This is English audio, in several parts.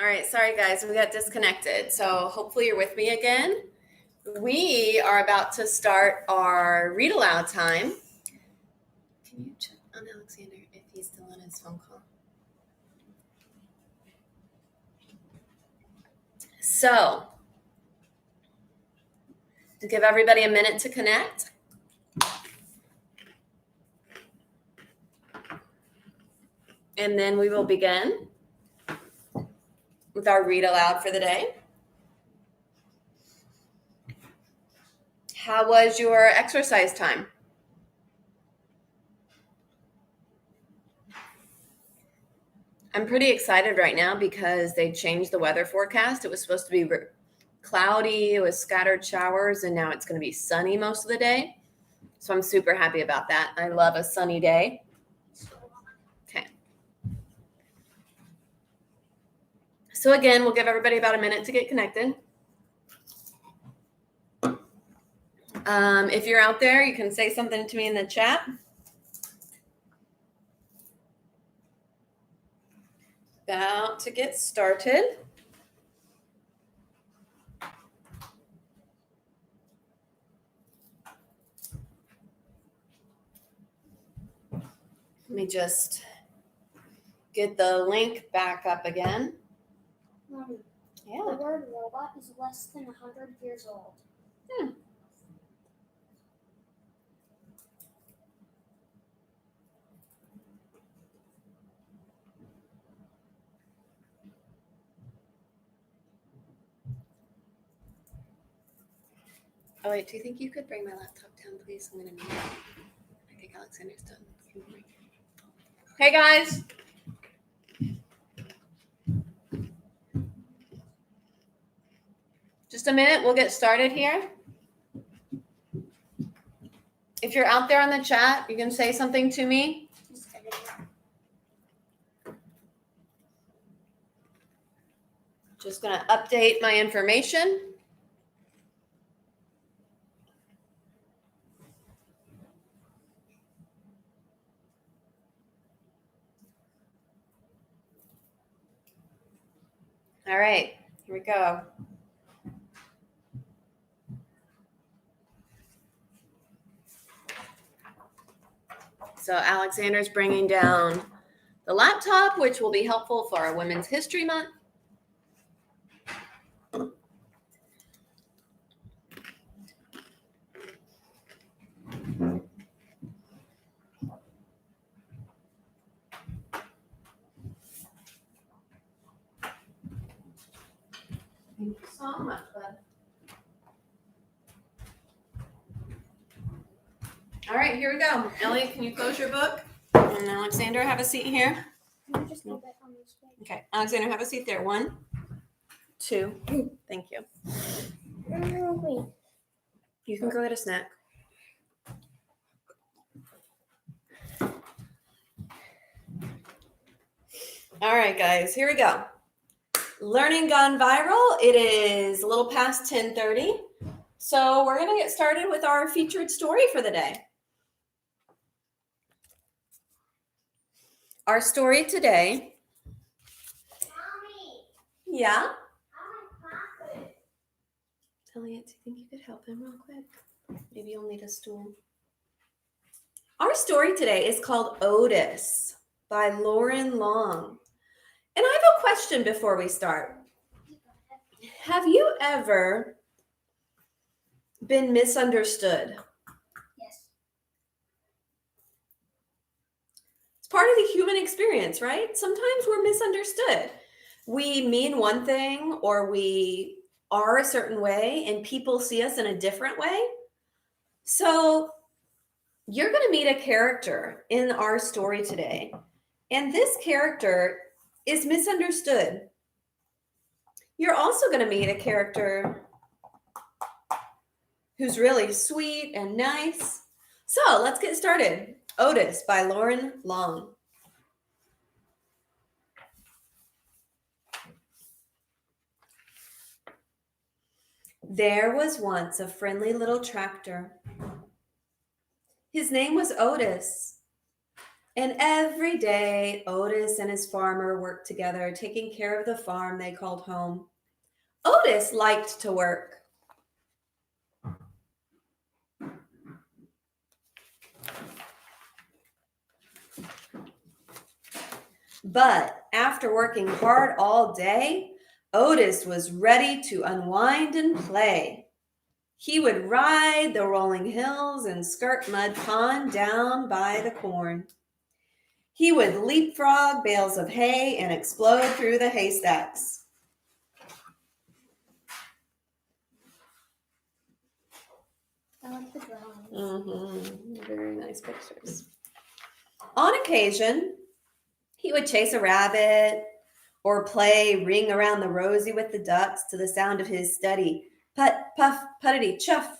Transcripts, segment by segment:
All right, sorry guys, we got disconnected. So hopefully you're with me again. We are about to start our read aloud time. Can you check on Alexander if he's still on his phone call? So, give everybody a minute to connect. And then we will begin with our read aloud for the day. How was your exercise time? I'm pretty excited right now because they changed the weather forecast. It was supposed to be cloudy with scattered showers, and now it's going to be sunny most of the day. So I'm super happy about that. I love a sunny day. Okay. So again, we'll give everybody about a minute to get connected. If you're out there, you can say something to me in the chat. About to get started. Let me just get the link back up again. Yeah. The word robot is less than 100 years old. Oh, wait, do you think you could bring my laptop down, please? I'm going to need it. I think Alexander's done. Hey, guys. Just a minute. We'll get started here. If you're out there on the chat, you can say something to me. Just going to update my information. All right, here we go. So Alexander's bringing down the laptop, which will be helpful for our Women's History Month. Thank you so much, bud. All right, here we go. Elliot, can you close your book? And Alexander, have a seat here. Can you just go back on this page? Okay, Alexander, have a seat there. 1, 2. Thank you. Wait. You can go get a snack. All right, guys, here we go. Learning gone viral. It is a little past 10:30. So we're going to get started with our featured story for the day. Our story today. Mommy. Yeah? I like Elliot, do you think you could help him real quick? Maybe you'll need a stool. Our story today is called Otis by Lauren Long. And I have a question before we start. Have you ever been misunderstood? Yes. It's part of the human experience, right? Sometimes we're misunderstood. We mean one thing or we are a certain way and people see us in a different way. So you're going to meet a character in our story today, and this character is misunderstood. You're also going to meet a character who's really sweet and nice. So let's get started. Otis by Lauren Long. There was once a friendly little tractor. His name was Otis. And every day, Otis and his farmer worked together, taking care of the farm they called home. Otis liked to work. But after working hard all day, Otis was ready to unwind and play. He would ride the rolling hills and skirt Mud Pond down by the corn. He would leapfrog bales of hay and explode through the haystacks. I like the drawings. Very nice pictures. On occasion, he would chase a rabbit or play Ring Around the Rosie with the ducks to the sound of his steady put, puff, puttity, chuff.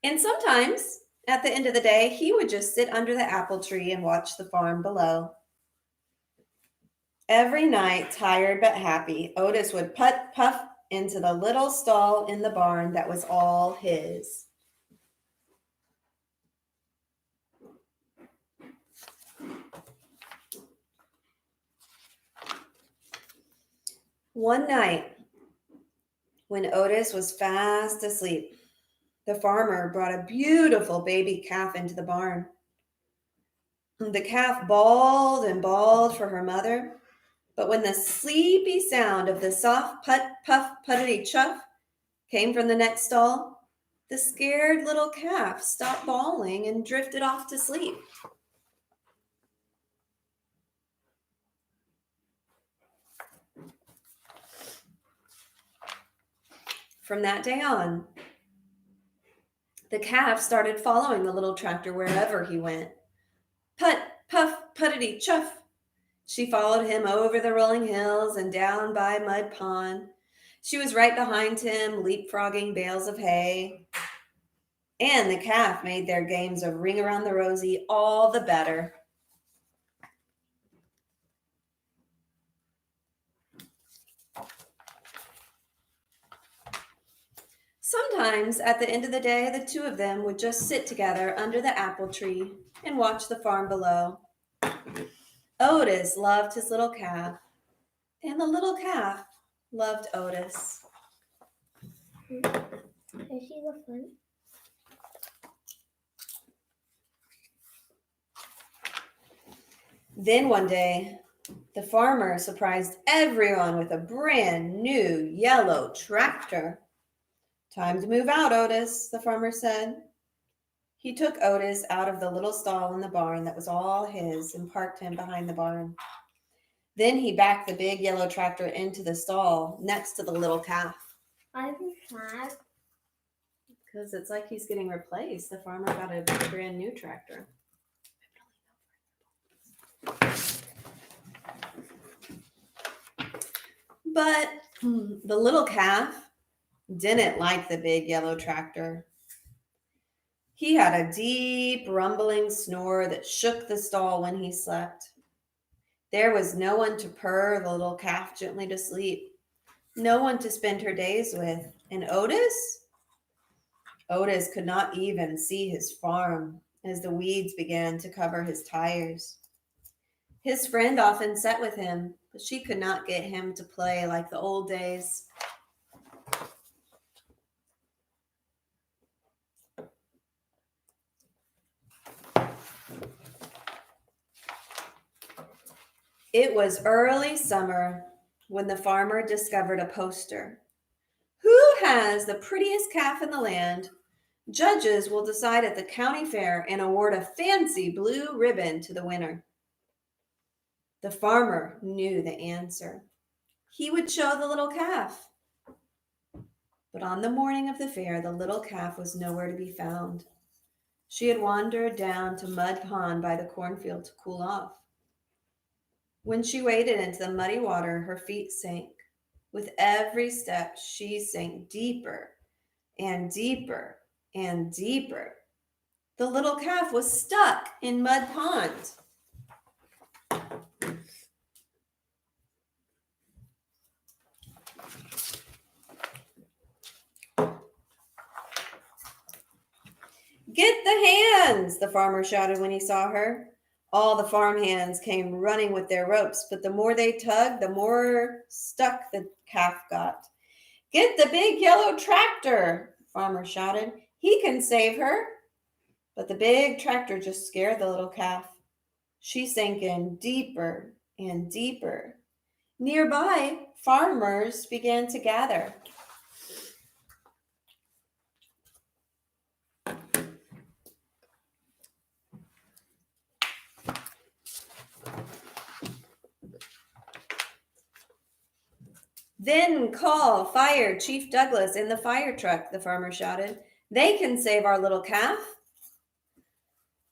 And sometimes, at the end of the day, he would just sit under the apple tree and watch the farm below. Every night, tired but happy, Otis would putt, puff into the little stall in the barn that was all his. One night, when Otis was fast asleep, the farmer brought a beautiful baby calf into the barn. The calf bawled and bawled for her mother, but when the sleepy sound of the soft put, puff, puttity, chuff came from the next stall, the scared little calf stopped bawling and drifted off to sleep. From that day on, the calf started following the little tractor wherever he went. Put, puff, puttity, chuff. She followed him over the rolling hills and down by Mud Pond. She was right behind him, leapfrogging bales of hay. And the calf made their games of Ring Around the Rosie all the better. Sometimes, at the end of the day, the two of them would just sit together under the apple tree and watch the farm below. Otis loved his little calf, and the little calf loved Otis. I see the front. Then one day, the farmer surprised everyone with a brand new yellow tractor. Time to move out, Otis, the farmer said. He took Otis out of the little stall in the barn that was all his and parked him behind the barn. Then he backed the big yellow tractor into the stall next to the little calf. I'm sad. Because it's like he's getting replaced. The farmer got a brand new tractor. But the little calf didn't like the big yellow tractor. He had a deep, rumbling snore that shook the stall when he slept. There was no one to purr the little calf gently to sleep, no one to spend her days with. And Otis could not even see his farm as the weeds began to cover his tires. His friend often sat with him, but she could not get him to play like the old days. It was early summer when the farmer discovered a poster. Who has the prettiest calf in the land? Judges will decide at the county fair and award a fancy blue ribbon to the winner. The farmer knew the answer. He would show the little calf. But on the morning of the fair, the little calf was nowhere to be found. She had wandered down to Mud Pond by the cornfield to cool off. When she waded into the muddy water, her feet sank. With every step, she sank deeper and deeper and deeper. The little calf was stuck in Mud Pond. Get the hands, the farmer shouted when he saw her. All the farmhands came running with their ropes, but the more they tugged, the more stuck the calf got. "Get the big yellow tractor," the farmer shouted. "He can save her." But the big tractor just scared the little calf. She sank in deeper and deeper. Nearby, farmers began to gather. "Then call Fire Chief Douglas in the fire truck," the farmer shouted. "They can save our little calf."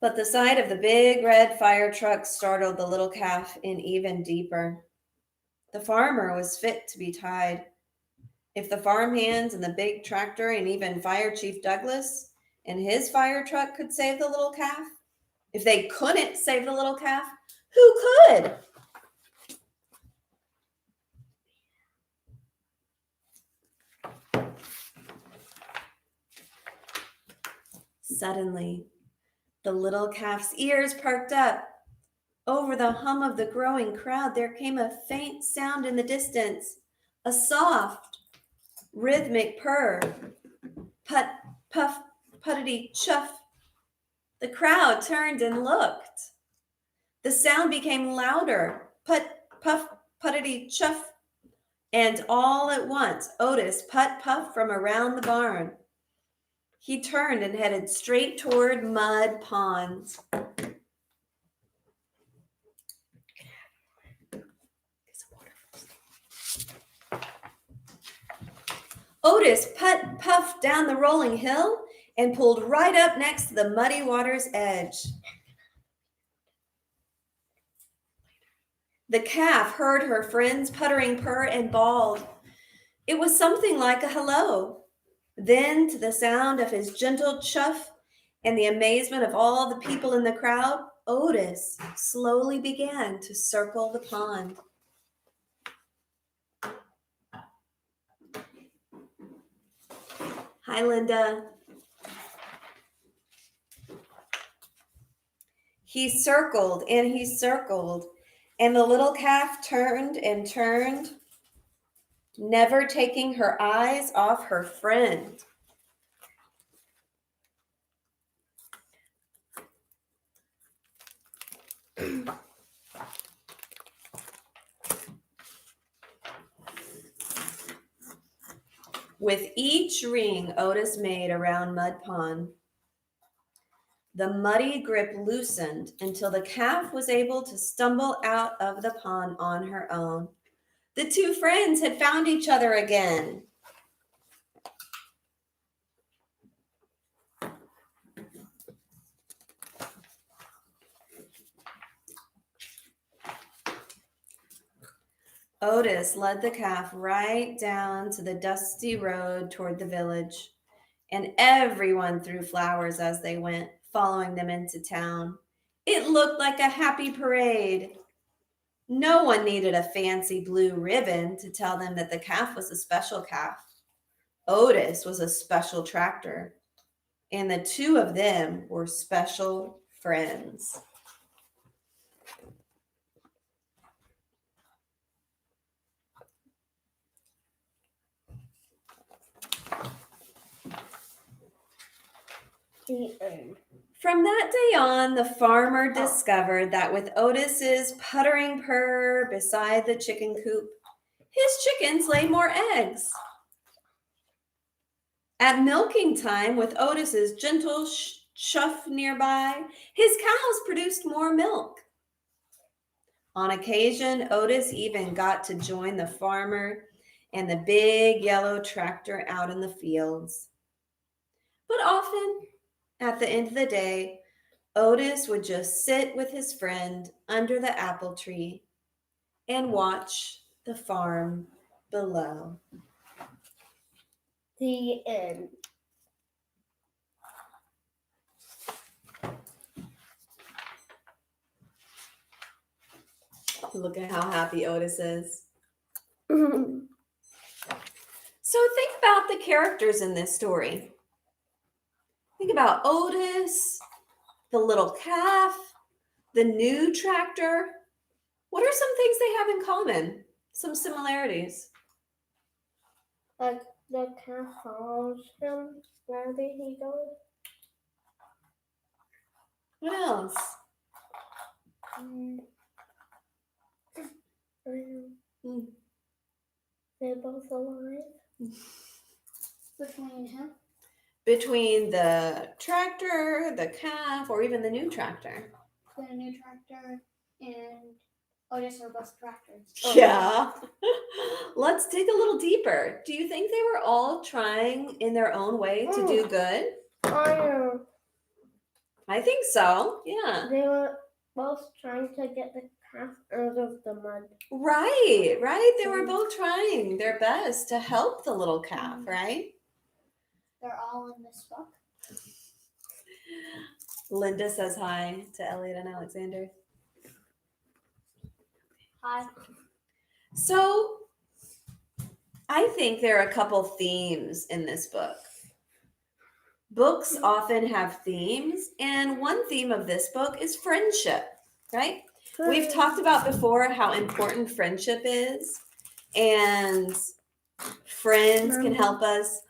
But the sight of the big red fire truck startled the little calf in even deeper. The farmer was fit to be tied. If the farmhands and the big tractor and even Fire Chief Douglas and his fire truck could save the little calf, if they couldn't save the little calf, who could? Suddenly, the little calf's ears perked up. Over the hum of the growing crowd, there came a faint sound in the distance, a soft, rhythmic purr. Put, puff, puttity, chuff. The crowd turned and looked. The sound became louder. Put, puff, puttity, chuff. And all at once, Otis puffed from around the barn. He turned and headed straight toward Mud Pond. Otis puffed down the rolling hill and pulled right up next to the muddy water's edge. The calf heard her friend's puttering purr and bawled. It was something like a hello. Then, to the sound of his gentle chuff and the amazement of all the people in the crowd, Otis slowly began to circle the pond. Hi, Linda. He circled and he circled, and the little calf turned and turned, never taking her eyes off her friend. With each ring Otis made around Mud Pond, the muddy grip loosened until the calf was able to stumble out of the pond on her own. The two friends had found each other again. Otis led the calf right down to the dusty road toward the village, and everyone threw flowers as they went, following them into town. It looked like a happy parade. No one needed a fancy blue ribbon to tell them that the calf was a special calf. Otis was a special tractor, and the two of them were special friends. From that day on, the farmer discovered that with Otis's puttering purr beside the chicken coop, his chickens laid more eggs. At milking time, with Otis's gentle chuff nearby, his cows produced more milk. On occasion, Otis even got to join the farmer and the big yellow tractor out in the fields. But often, at the end of the day, Otis would just sit with his friend under the apple tree and watch the farm below. The end. Look at how happy Otis is. So think about the characters in this story. Think about Otis, the little calf, The new tractor. What are some things they have in common? Some similarities. Like the calf follows him wherever he goes. What else? They're both alive. Between the tractor, the calf, or even the new tractor. The new tractor and Otis are both tractors. Yeah. Let's dig a little deeper. Do you think they were all trying in their own way to do good? I think so. Yeah. They were both trying to get the calf out of the mud. Right. They were both trying their best to help the little calf, right? They're all in this book. Linda says hi to Elliot and Alexander. Hi. So, I think there are a couple themes in this book. Books often have themes, and one theme of this book is friendship, right? We've talked about before how important friendship is, and friends can help us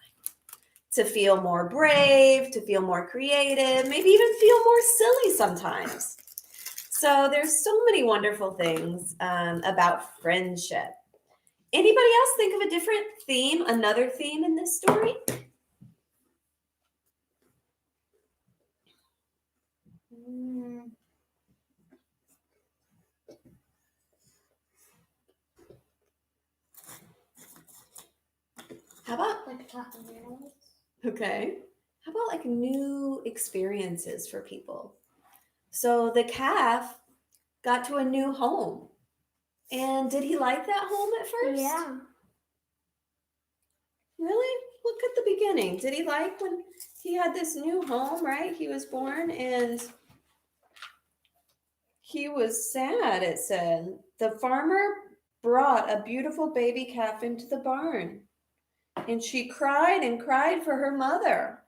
to feel more brave, to feel more creative, maybe even feel more silly sometimes. So there's so many wonderful things about friendship. Anybody else think of a different theme, another theme in this story? How about okay. How about like new experiences for people? So the calf got to a new home. And did he like that home at first? Yeah. Really? Look at the beginning. Did he like when he had this new home, right? He was born and he was sad, it said. The farmer brought a beautiful baby calf into the barn. And she cried and cried for her mother,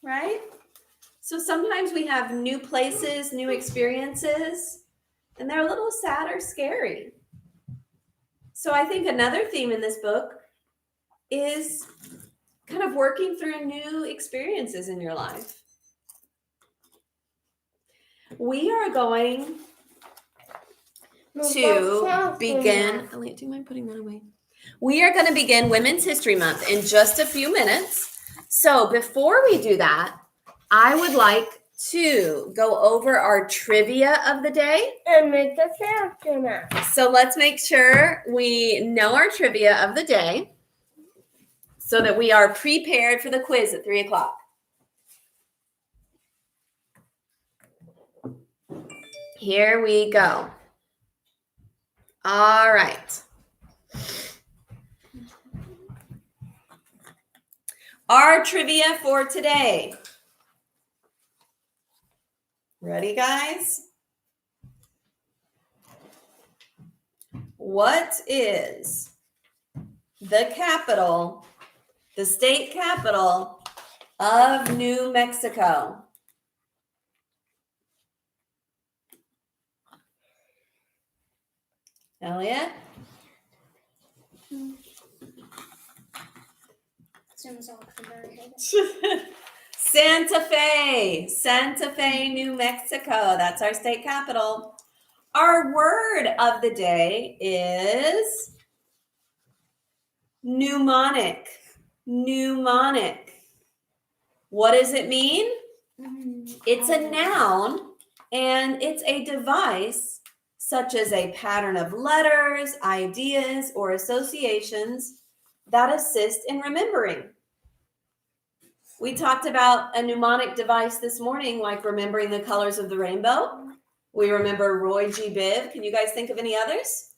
right? So sometimes we have new places, new experiences, and they're a little sad or scary. So I think another theme in this book is kind of working through new experiences in your life. We are going to begin. Elliot, do you mind putting that away? We are going to begin Women's History Month in just a few minutes. So before we do that, I would like to go over our trivia of the day. And make a character map. So let's make sure we know our trivia of the day so that we are prepared for the quiz at 3:00. Here we go. All right. Our trivia for today. Ready, guys? What is the capital, the state capital of New Mexico? Elliot? Santa Fe, New Mexico. That's our state capital. Our word of the day is mnemonic. Mnemonic. What does it mean? It's a noun, and it's a device such as a pattern of letters, ideas, or associations that assist in remembering. We talked about a mnemonic device this morning, like remembering the colors of the rainbow. We remember Roy G. Biv. Can you guys think of any others?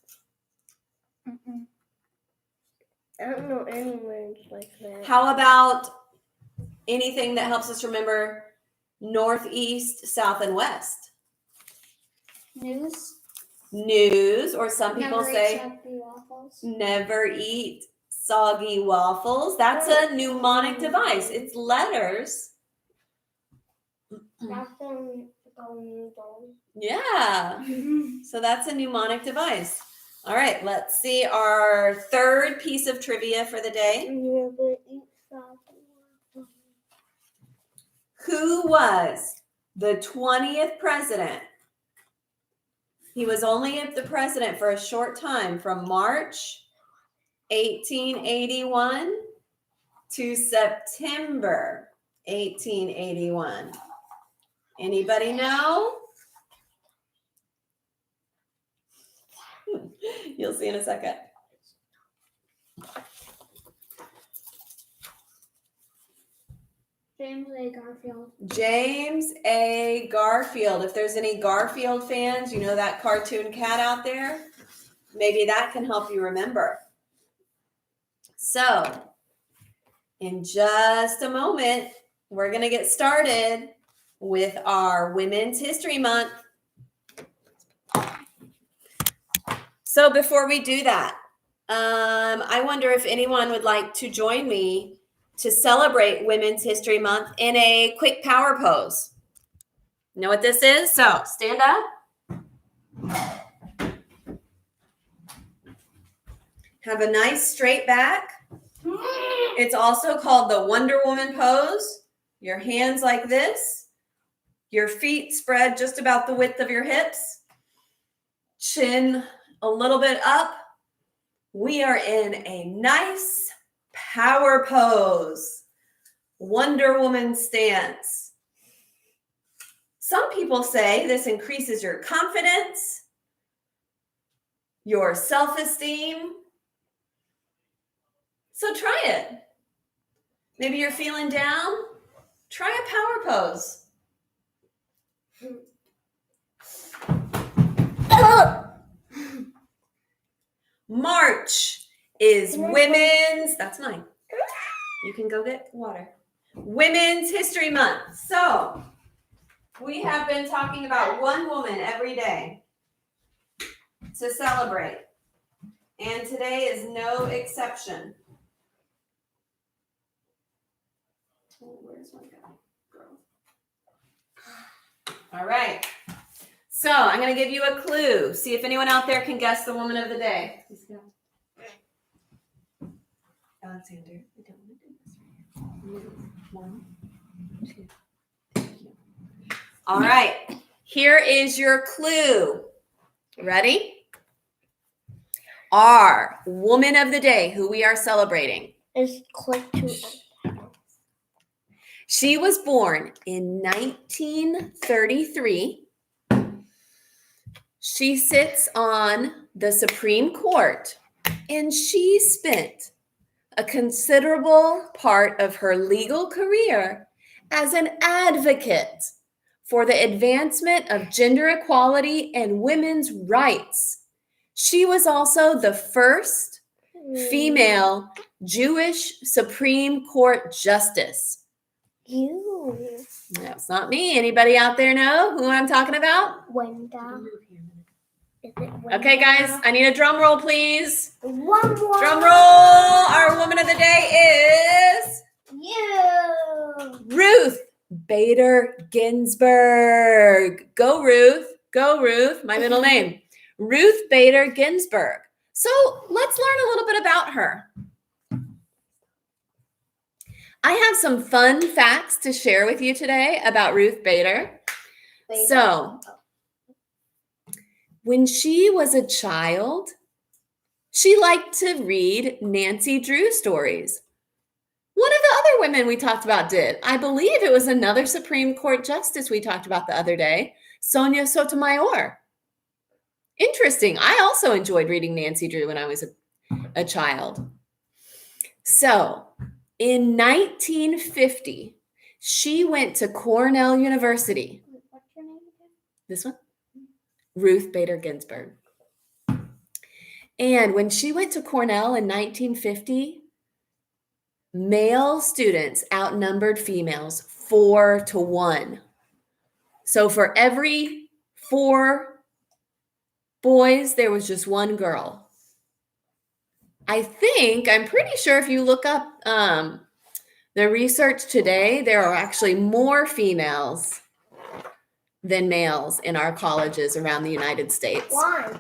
I don't know any words like that. How about anything that helps us remember northeast, south, and west? News, or some people say never eat soggy waffles. That's a mnemonic device. It's letters. That's the Yeah. So that's a mnemonic device. All right, let's see our third piece of trivia for the day. Who was the 20th president? He was only the president for a short time, from March 1881 to September 1881. Anybody know? You'll see in a second. James A. Garfield. James A. Garfield. If there's any Garfield fans, you know that cartoon cat out there? Maybe that can help you remember. So, in just a moment, we're going to get started with our Women's History Month. So before we do that, I wonder if anyone would like to join me to celebrate Women's History Month in a quick power pose. You know what this is? So stand up. Have a nice straight back. It's also called the Wonder Woman pose. Your hands like this. Your feet spread just about the width of your hips. Chin a little bit up. We are in a nice power pose. Wonder Woman stance. Some people say this increases your confidence, your self-esteem. So try it. Maybe you're feeling down. Try a power pose. March is women's, that's mine. You can go get water. Women's History Month. So we have been talking about one woman every day to celebrate. And today is no exception. Where's my girl? All right. So I'm going to give you a clue. See if anyone out there can guess the woman of the day. Alexander, I don't want to do this right here. 1, 2, 3. All right. Here is your clue. Ready? Our woman of the day, who we are celebrating, is click to end. She was born in 1933. She sits on the Supreme Court, and she spent a considerable part of her legal career as an advocate for the advancement of gender equality and women's rights. She was also the first female Jewish Supreme Court justice. You. No, it's not me. Anybody out there know who I'm talking about? Wenda. Is it Wenda? Okay, guys, I need a drum roll, please. One more. Drum roll. Our woman of the day is You. Ruth Bader Ginsburg. Go, Ruth. Go, Ruth. My middle name. Ruth Bader Ginsburg. So let's learn a little bit about her. I have some fun facts to share with you today about Ruth Bader. So, when she was a child, she liked to read Nancy Drew stories. One of the other women we talked about did. I believe it was another Supreme Court justice we talked about the other day, Sonia Sotomayor. Interesting. I also enjoyed reading Nancy Drew when I was a child. So, in 1950, she went to Cornell University. What's your name again? This one? Ruth Bader Ginsburg. And when she went to Cornell in 1950, male students outnumbered females 4-1. So for every 4 boys, there was just 1 girl. I'm pretty sure if you look up the research today, there are actually more females than males in our colleges around the United States. Why?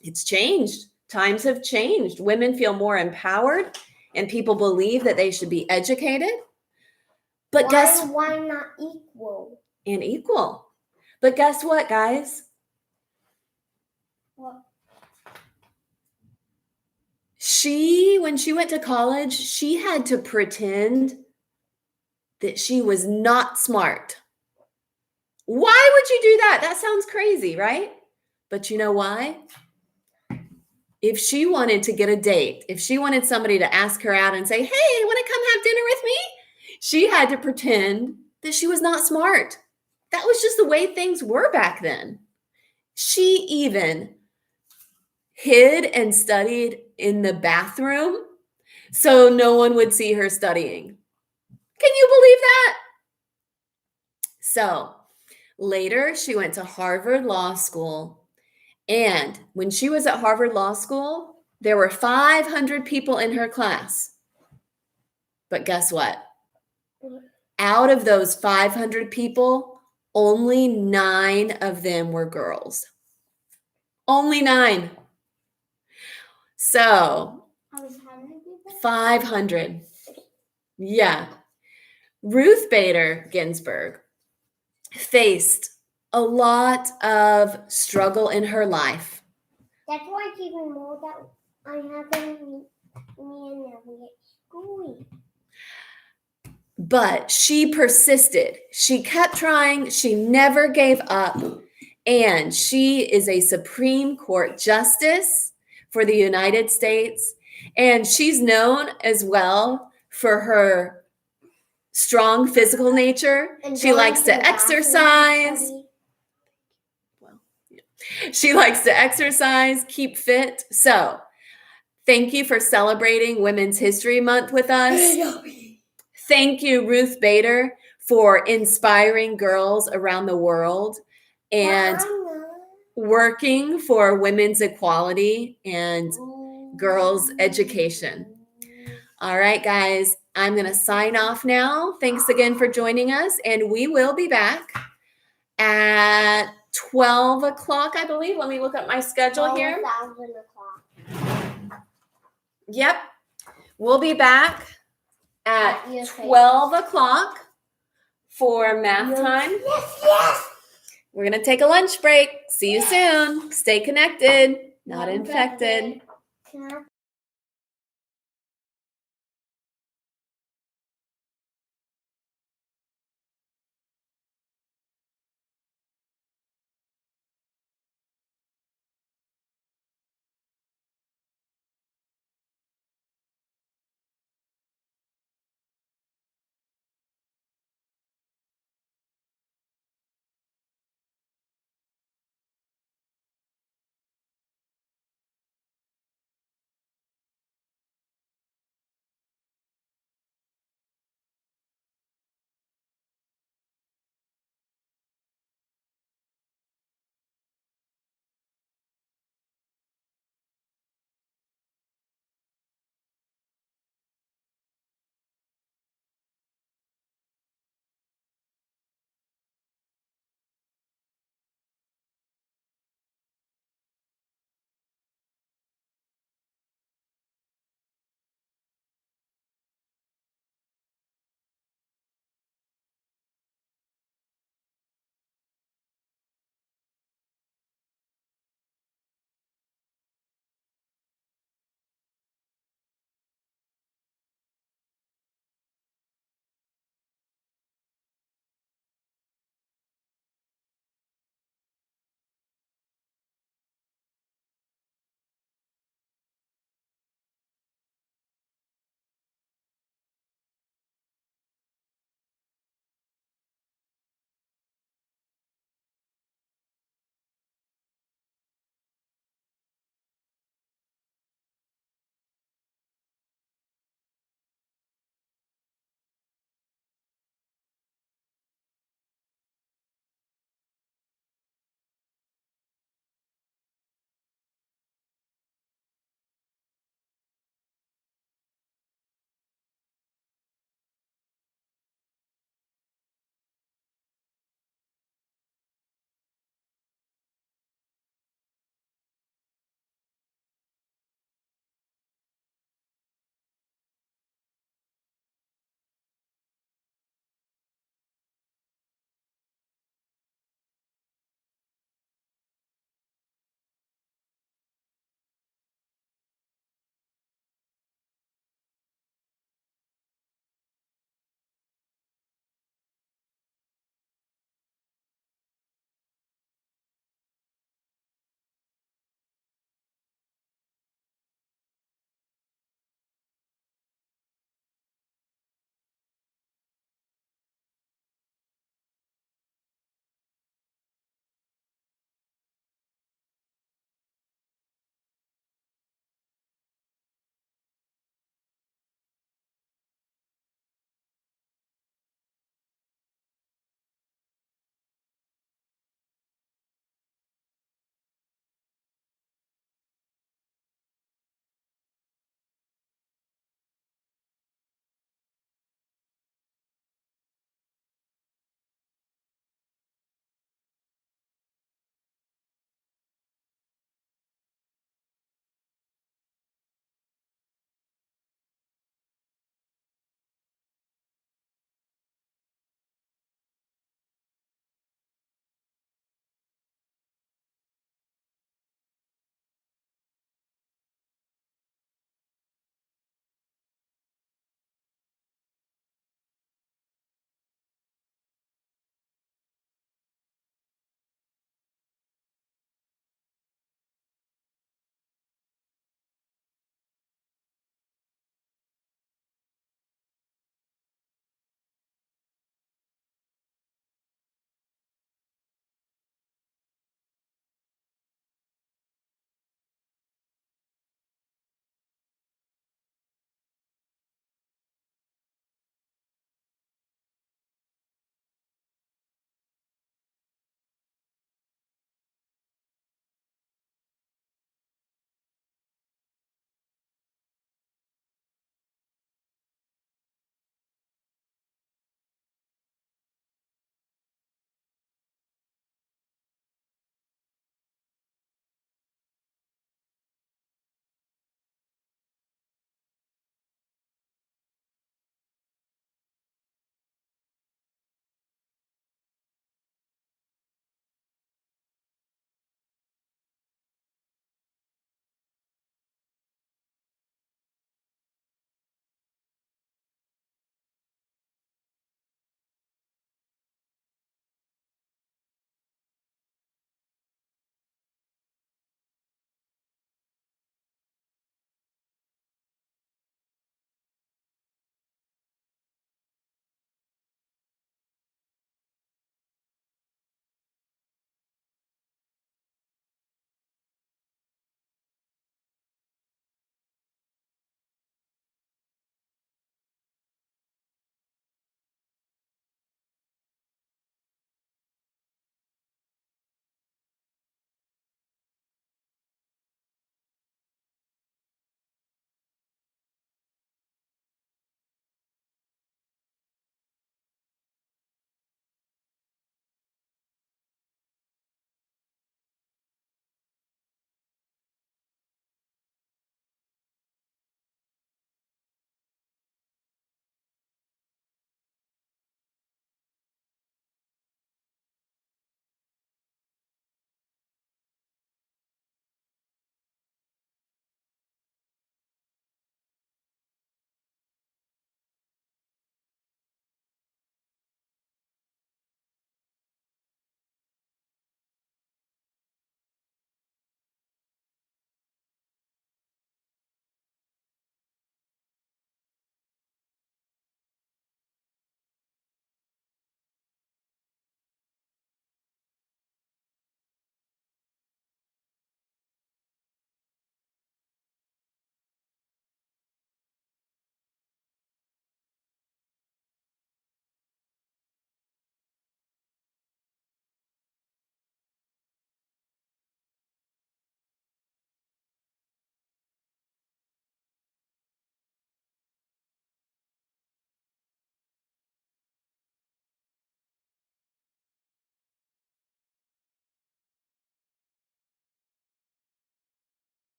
It's changed. Times have changed. Women feel more empowered and people believe that they should be educated. But why not equal? And equal. But guess what, guys? What? When she went to college, she had to pretend that she was not smart. Why would you do that? That sounds crazy, right? But you know why? If she wanted to get a date, if she wanted somebody to ask her out and say, hey, want to come have dinner with me? She had to pretend that she was not smart. That was just the way things were back then. She even hid and studied in the bathroom so no one would see her studying. Can you believe that? So later, she went to Harvard Law School. And when she was at Harvard Law School, there were 500 people in her class. But guess what? Out of those 500 people, only 9 of them were girls. Only 9. So, 500. Yeah. Ruth Bader Ginsburg faced a lot of struggle in her life. That's why it's even more that I haven't me and Nellie at school. But she persisted. She kept trying. She never gave up. And she is a Supreme Court justice for the United States. And she's known as well for her strong physical nature. She likes to exercise. She likes to exercise, keep fit. So, thank you for celebrating Women's History Month with us. Thank you, Ruth Bader, for inspiring girls around the world and working for women's equality and girls' education. All right, guys, I'm going to sign off now. Thanks again for joining us, and we will be back at 12 o'clock, I believe. Let me look at my schedule here. 12,000 o'clock. Yep. We'll be back at Yes, 12 o'clock for math time. Yes. We're going to take a lunch break. See you soon. Stay connected, not infected. Can I